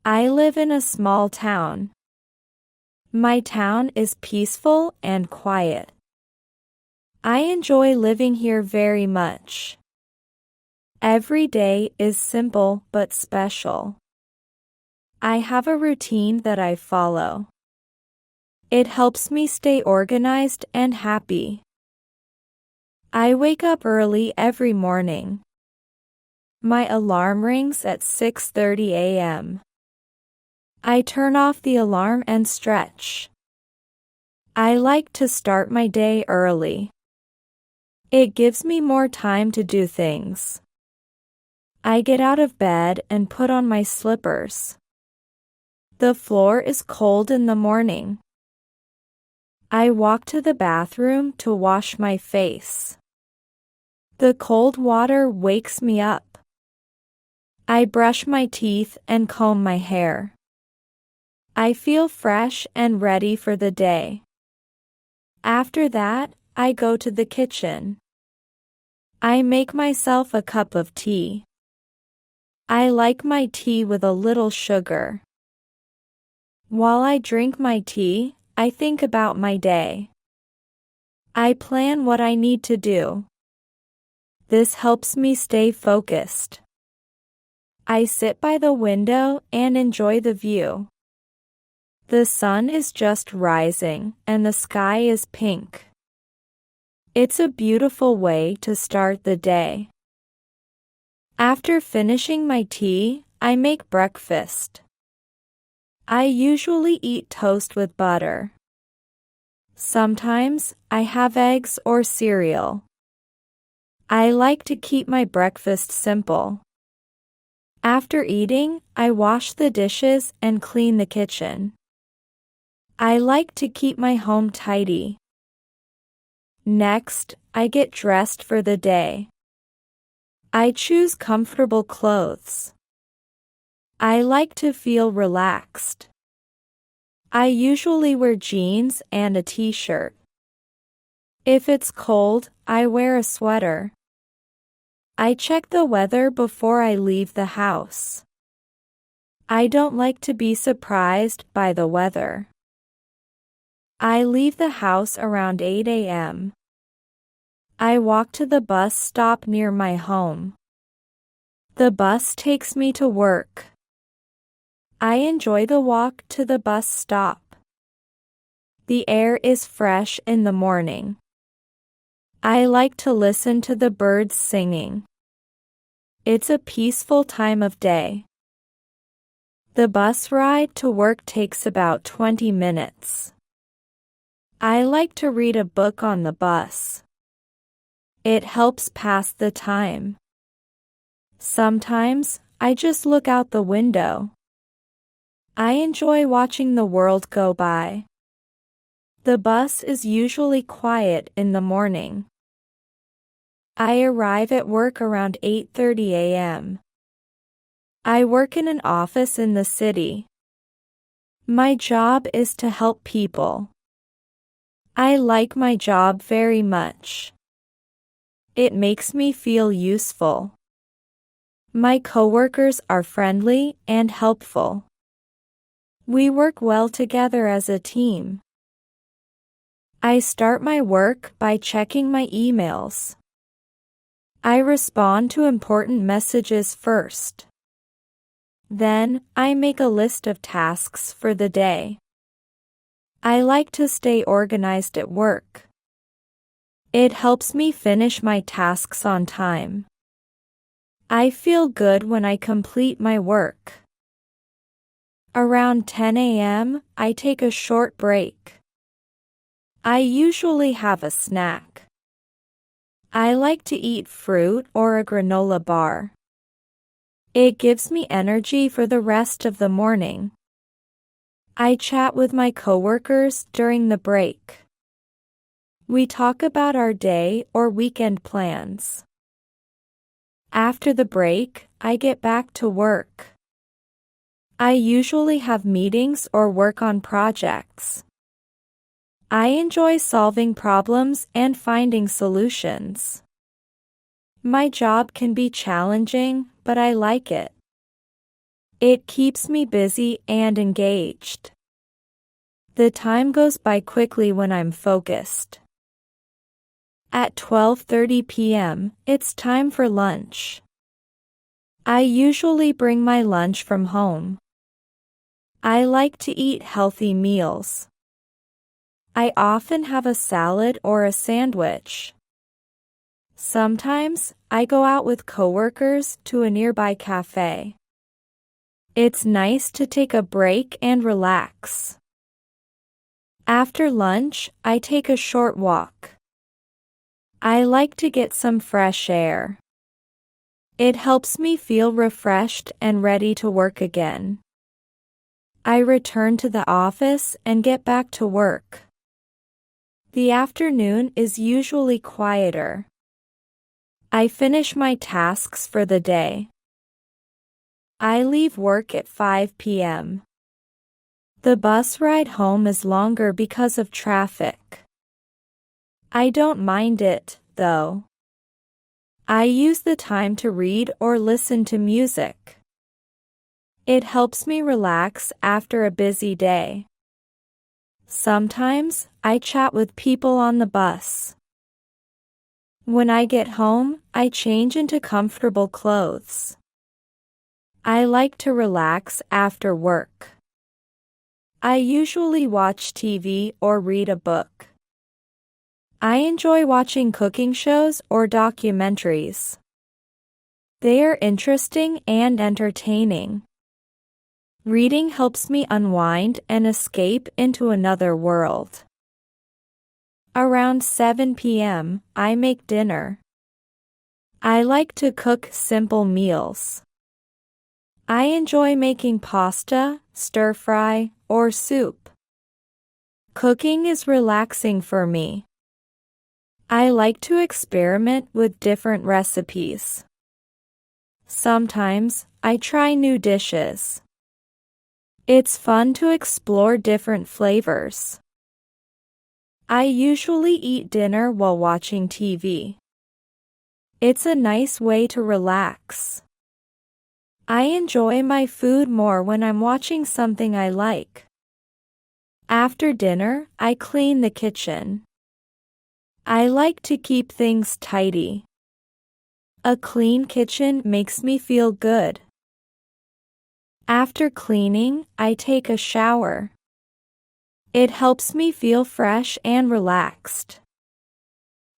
I live in a small town. My town is peaceful and quiet. I enjoy living here very much. Every day is simple but special. I have a routine that I follow. It helps me stay organized and happy. I wake up early every morning. My alarm rings at 6:30 a.m. I turn off the alarm and stretch. I like to start my day early. It gives me more time to do things. I get out of bed and put on my slippers. The floor is cold in the morning. I walk to the bathroom to wash my face. The cold water wakes me up. I brush my teeth and comb my hair. I feel fresh and ready for the day. After that, I go to the kitchen. I make myself a cup of tea. I like my tea with a little sugar. While I drink my tea, I think about my day. I plan what I need to do. This helps me stay focused. I sit by the window and enjoy the view. The sun is just rising and the sky is pink. It's a beautiful way to start the day. After finishing my tea, I make breakfast. I usually eat toast with butter. Sometimes I have eggs or cereal. I like to keep my breakfast simple. After eating, I wash the dishes and clean the kitchen. I like to keep my home tidy. Next, I get dressed for the day. I choose comfortable clothes. I like to feel relaxed. I usually wear jeans and a t-shirt. If it's cold, I wear a sweater. I check the weather before I leave the house. I don't like to be surprised by the weather. I leave the house around 8 a.m. I walk to the bus stop near my home. The bus takes me to work. I enjoy the walk to the bus stop. The air is fresh in the morning. I like to listen to the birds singing. It's a peaceful time of day. The bus ride to work takes about 20 minutes. I like to read a book on the bus. It helps pass the time. Sometimes I just look out the window. I enjoy watching the world go by. The bus is usually quiet in the morning. I arrive at work around 8:30 a.m. I work in an office in the city. My job is to help people. I like my job very much. It makes me feel useful. My coworkers are friendly and helpful. We work well together as a team. I start my work by checking my emails. I respond to important messages first. Then, I make a list of tasks for the day. I like to stay organized at work. It helps me finish my tasks on time. I feel good when I complete my work. Around 10 a.m., I take a short break. I usually have a snack. I like to eat fruit or a granola bar. It gives me energy for the rest of the morning. I chat with my coworkers during the break. We talk about our day or weekend plans. After the break, I get back to work. I usually have meetings or work on projects. I enjoy solving problems and finding solutions. My job can be challenging, but I like it. It keeps me busy and engaged. The time goes by quickly when I'm focused. At 12:30 p.m., it's time for lunch. I usually bring my lunch from home. I like to eat healthy meals. I often have a salad or a sandwich. Sometimes, I go out with coworkers to a nearby cafe. It's nice to take a break and relax. After lunch, I take a short walk. I like to get some fresh air. It helps me feel refreshed and ready to work again. I return to the office and get back to work. The afternoon is usually quieter. I finish my tasks for the day. I leave work at 5 p.m. The bus ride home is longer because of traffic. I don't mind it, though. I use the time to read or listen to music. It helps me relax after a busy day. Sometimes, I chat with people on the bus. When I get home, I change into comfortable clothes. I like to relax after work. I usually watch TV or read a book. I enjoy watching cooking shows or documentaries. They are interesting and entertaining. Reading helps me unwind and escape into another world. Around 7 p.m., I make dinner. I like to cook simple meals. I enjoy making pasta, stir-fry, or soup. Cooking is relaxing for me. I like to experiment with different recipes. Sometimes, I try new dishes. It's fun to explore different flavors. I usually eat dinner while watching TV. It's a nice way to relax. I enjoy my food more when I'm watching something I like. After dinner, I clean the kitchen. I like to keep things tidy. A clean kitchen makes me feel good. After cleaning, I take a shower. It helps me feel fresh and relaxed.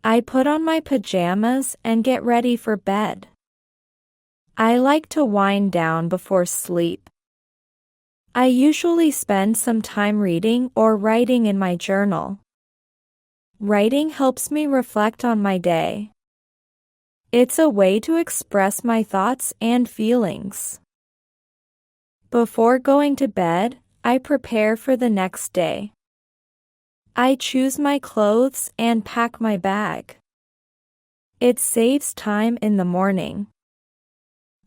I put on my pajamas and get ready for bed. I like to wind down before sleep. I usually spend some time reading or writing in my journal. Writing helps me reflect on my day. It's a way to express my thoughts and feelings. Before going to bed, I prepare for the next day. I choose my clothes and pack my bag. It saves time in the morning.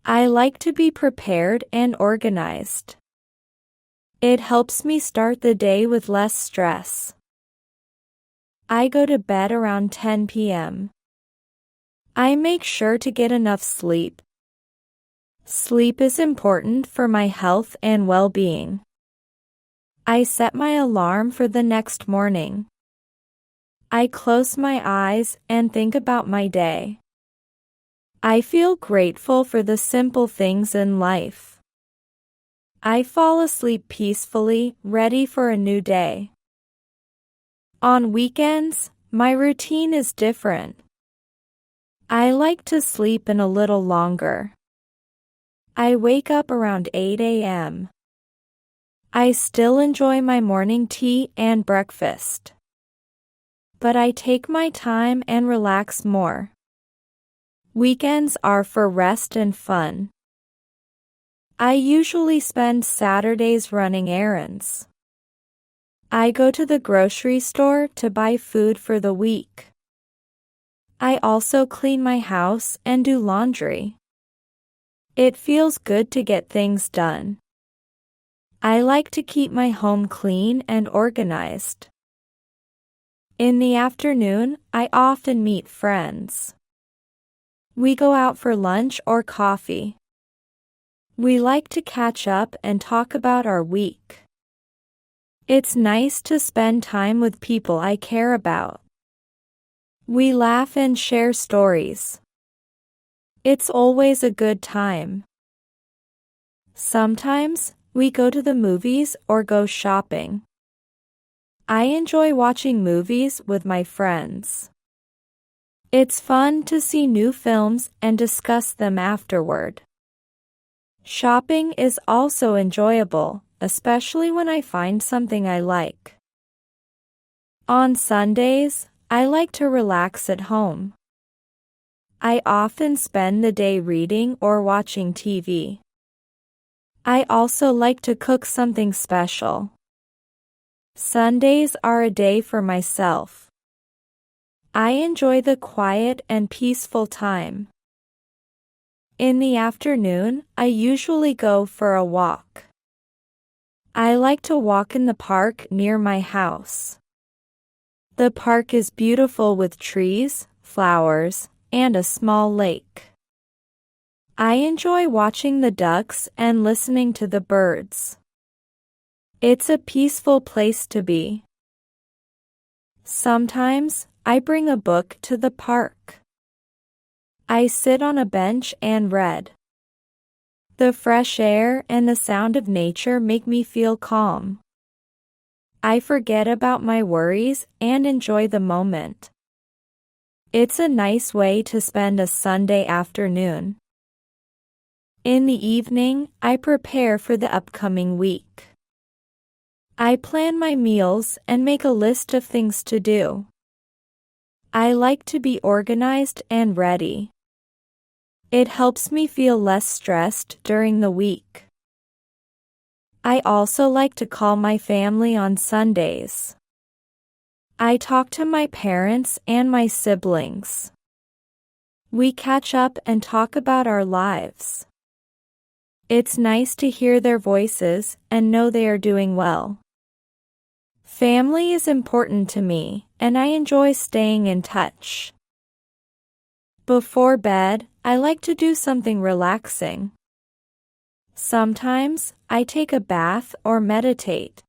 I like to be prepared and organized. It helps me start the day with less stress. I go to bed around 10 p.m. I make sure to get enough sleep. Sleep is important for my health and well-being. I set my alarm for the next morning. I close my eyes and think about my day. I feel grateful for the simple things in life. I fall asleep peacefully, ready for a new day. On weekends, my routine is different. I like to sleep in a little longer. I wake up around 8 a.m. I still enjoy my morning tea and breakfast. But I take my time and relax more. Weekends are for rest and fun. I usually spend Saturdays running errands. I go to the grocery store to buy food for the week. I also clean my house and do laundry. It feels good to get things done. I like to keep my home clean and organized. In the afternoon, I often meet friends. We go out for lunch or coffee. We like to catch up and talk about our week. It's nice to spend time with people I care about. We laugh and share stories. It's always a good time. Sometimes, we go to the movies or go shopping. I enjoy watching movies with my friends. It's fun to see new films and discuss them afterward. Shopping is also enjoyable, especially when I find something I like. On Sundays, I like to relax at home. I often spend the day reading or watching TV. I also like to cook something special. Sundays are a day for myself. I enjoy the quiet and peaceful time. In the afternoon, I usually go for a walk. I like to walk in the park near my house. The park is beautiful with trees, flowers, and a small lake. I enjoy watching the ducks and listening to the birds. It's a peaceful place to be. Sometimes, I bring a book to the park. I sit on a bench and read. The fresh air and the sound of nature make me feel calm. I forget about my worries and enjoy the moment. It's a nice way to spend a Sunday afternoon. In the evening, I prepare for the upcoming week. I plan my meals and make a list of things to do. I like to be organized and ready. It helps me feel less stressed during the week. I also like to call my family on Sundays. I talk to my parents and my siblings. We catch up and talk about our lives. It's nice to hear their voices and know they are doing well. Family is important to me, and I enjoy staying in touch. Before bed, I like to do something relaxing. Sometimes, I take a bath or meditate.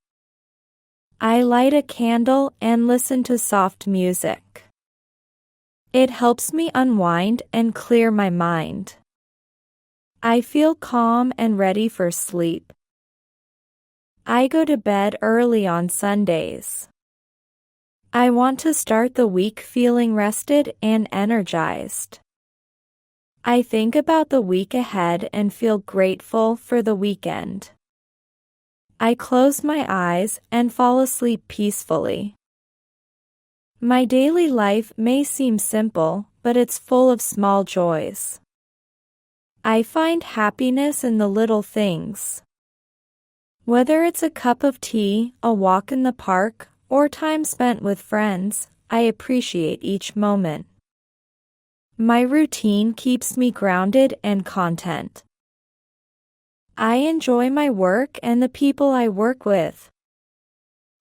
I light a candle and listen to soft music. It helps me unwind and clear my mind. I feel calm and ready for sleep. I go to bed early on Sundays. I want to start the week feeling rested and energized. I think about the week ahead and feel grateful for the weekend. I close my eyes and fall asleep peacefully. My daily life may seem simple, but it's full of small joys. I find happiness in the little things. Whether it's a cup of tea, a walk in the park, or time spent with friends, I appreciate each moment. My routine keeps me grounded and content. I enjoy my work and the people I work with.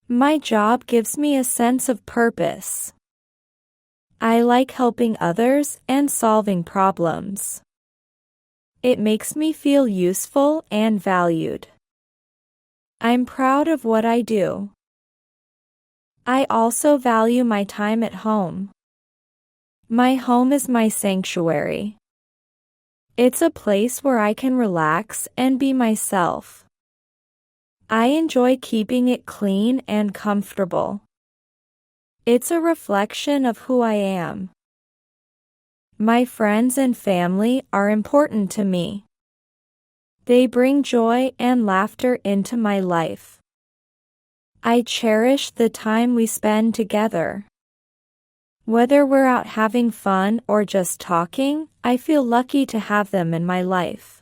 My job gives me a sense of purpose. I like helping others and solving problems. It makes me feel useful and valued. I'm proud of what I do. I also value my time at home. My home is my sanctuary. It's a place where I can relax and be myself. I enjoy keeping it clean and comfortable. It's a reflection of who I am. My friends and family are important to me. They bring joy and laughter into my life. I cherish the time we spend together. Whether we're out having fun or just talking, I feel lucky to have them in my life.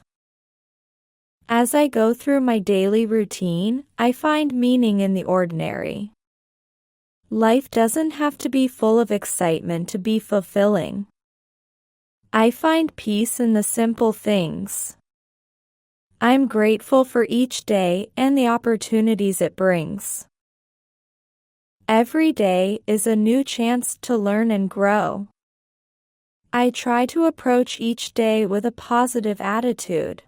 As I go through my daily routine, I find meaning in the ordinary. Life doesn't have to be full of excitement to be fulfilling. I find peace in the simple things. I'm grateful for each day and the opportunities it brings. Every day is a new chance to learn and grow. I try to approach each day with a positive attitude.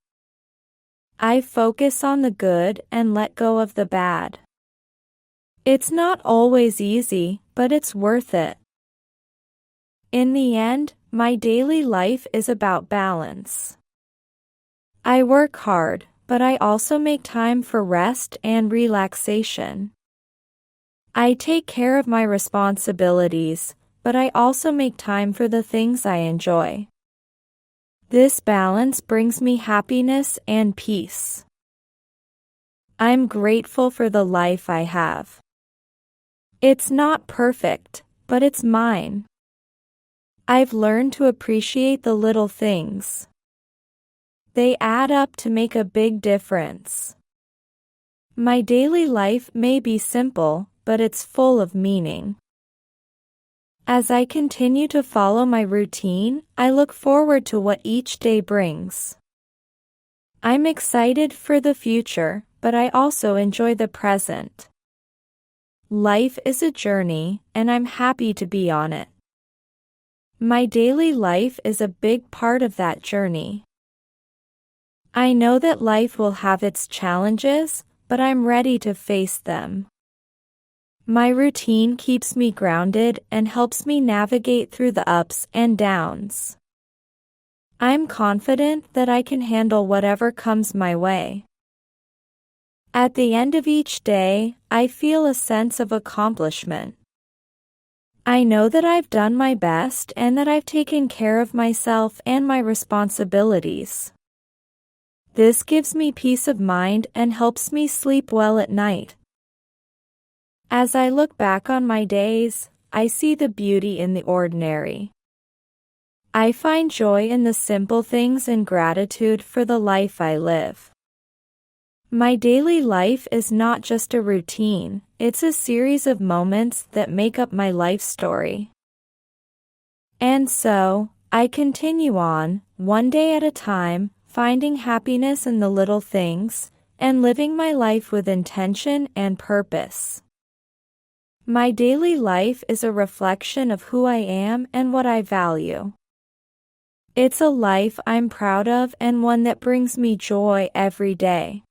I focus on the good and let go of the bad. It's not always easy, but it's worth it. In the end, my daily life is about balance. I work hard, but I also make time for rest and relaxation. I take care of my responsibilities, but I also make time for the things I enjoy. This balance brings me happiness and peace. I'm grateful for the life I have. It's not perfect, but it's mine. I've learned to appreciate the little things. They add up to make a big difference. My daily life may be simple, but it's full of meaning. As I continue to follow my routine, I look forward to what each day brings. I'm excited for the future, but I also enjoy the present. Life is a journey, and I'm happy to be on it. My daily life is a big part of that journey. I know that life will have its challenges, but I'm ready to face them. My routine keeps me grounded and helps me navigate through the ups and downs. I'm confident that I can handle whatever comes my way. At the end of each day, I feel a sense of accomplishment. I know that I've done my best and that I've taken care of myself and my responsibilities. This gives me peace of mind and helps me sleep well at night. As I look back on my days, I see the beauty in the ordinary. I find joy in the simple things and gratitude for the life I live. My daily life is not just a routine, it's a series of moments that make up my life story. And so, I continue on, one day at a time, finding happiness in the little things, and living my life with intention and purpose. My daily life is a reflection of who I am and what I value. It's a life I'm proud of and one that brings me joy every day.